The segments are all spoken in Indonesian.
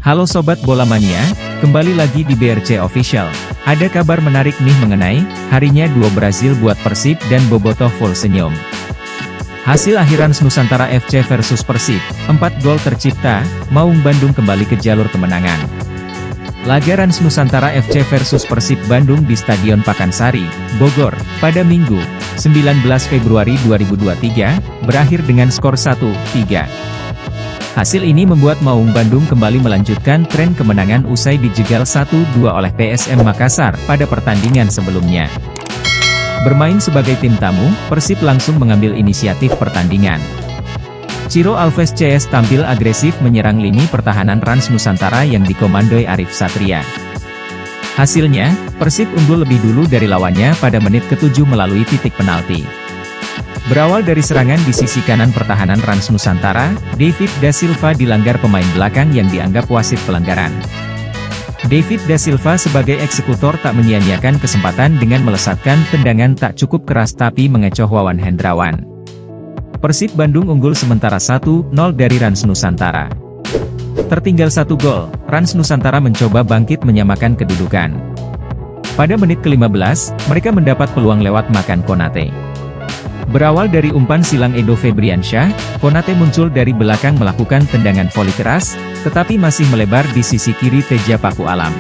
Halo Sobat Bola Mania, kembali lagi di BRC Official. Ada kabar menarik nih mengenai harinya duo Brazil buat Persib dan Bobotoh full senyum. Hasil akhir Rans Nusantara FC versus Persib, 4 gol tercipta, Maung Bandung kembali ke jalur kemenangan. Laga Rans Nusantara FC versus Persib Bandung di Stadion Pakansari, Bogor, pada Minggu, 19 Februari 2023, berakhir dengan skor 1-3. Hasil ini membuat Maung Bandung kembali melanjutkan tren kemenangan usai dijegal 1-2 oleh PSM Makassar pada pertandingan sebelumnya. Bermain sebagai tim tamu, Persib langsung mengambil inisiatif pertandingan. Ciro Alves CS tampil agresif menyerang lini pertahanan Rans Nusantara yang dikomandoi Arif Satria. Hasilnya, Persib unggul lebih dulu dari lawannya pada menit ke-7 melalui titik penalti. Berawal dari serangan di sisi kanan pertahanan Rans Nusantara, David Da Silva dilanggar pemain belakang yang dianggap wasit pelanggaran. David Da Silva sebagai eksekutor tak menyia-nyiakan kesempatan dengan melesatkan tendangan tak cukup keras tapi mengecoh Wawan Hendrawan. Persib Bandung unggul sementara 1-0 dari Rans Nusantara. Tertinggal 1 gol, Rans Nusantara mencoba bangkit menyamakan kedudukan. Pada menit ke-15, mereka mendapat peluang lewat Makan Konate. Berawal dari umpan silang Edo Febriansyah, Konate muncul dari belakang melakukan tendangan voli keras, tetapi masih melebar di sisi kiri Teja Paku Alam.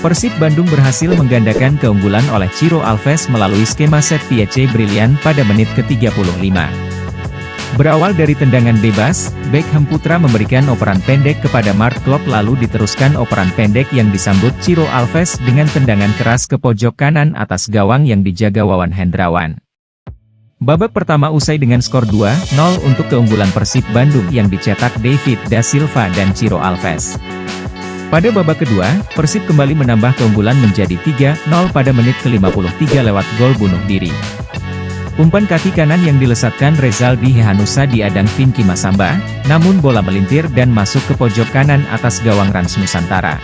Persib Bandung berhasil menggandakan keunggulan oleh Ciro Alves melalui skema set piece brilian pada menit ke-35. Berawal dari tendangan bebas, Beckham Putra memberikan operan pendek kepada Mark Klok lalu diteruskan operan pendek yang disambut Ciro Alves dengan tendangan keras ke pojok kanan atas gawang yang dijaga Wawan Hendrawan. Babak pertama usai dengan skor 2-0 untuk keunggulan Persib Bandung yang dicetak David Da Silva dan Ciro Alves. Pada babak kedua, Persib kembali menambah keunggulan menjadi 3-0 pada menit ke-53 lewat gol bunuh diri. Umpan kaki kanan yang dilesatkan Rezaldi Hehanusa diadang Vinky Masamba, namun bola melintir dan masuk ke pojok kanan atas gawang Rans Nusantara.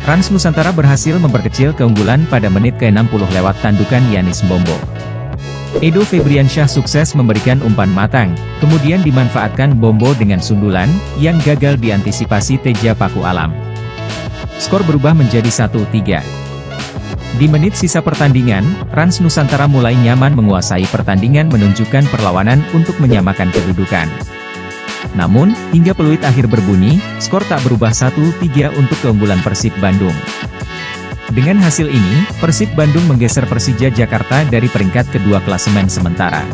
Rans Nusantara berhasil memperkecil keunggulan pada menit ke-60 lewat tandukan Yanis Mbombo. Edo Febriansyah sukses memberikan umpan matang, kemudian dimanfaatkan Mbombo dengan sundulan, yang gagal diantisipasi Teja Paku Alam. Skor berubah menjadi 1-3. Di menit sisa pertandingan, Rans Nusantara mulai nyaman menguasai pertandingan menunjukkan perlawanan untuk menyamakan kedudukan. Namun, hingga peluit akhir berbunyi, skor tak berubah 1-3 untuk keunggulan Persib Bandung. Dengan hasil ini, Persib Bandung menggeser Persija Jakarta dari peringkat kedua klasemen sementara.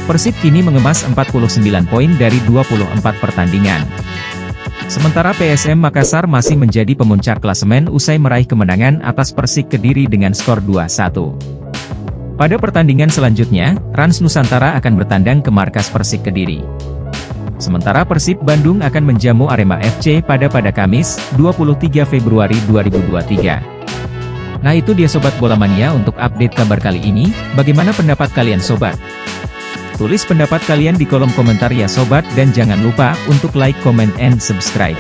Persib kini mengemas 49 poin dari 24 pertandingan. Sementara PSM Makassar masih menjadi pemuncak klasemen usai meraih kemenangan atas Persik Kediri dengan skor 2-1. Pada pertandingan selanjutnya, Rans Nusantara akan bertandang ke markas Persik Kediri. Sementara Persib Bandung akan menjamu Arema FC pada Kamis, 23 Februari 2023. Nah itu dia Sobat Bola Mania untuk update kabar kali ini, bagaimana pendapat kalian Sobat? Tulis pendapat kalian di kolom komentar ya Sobat dan jangan lupa untuk like, comment, and subscribe.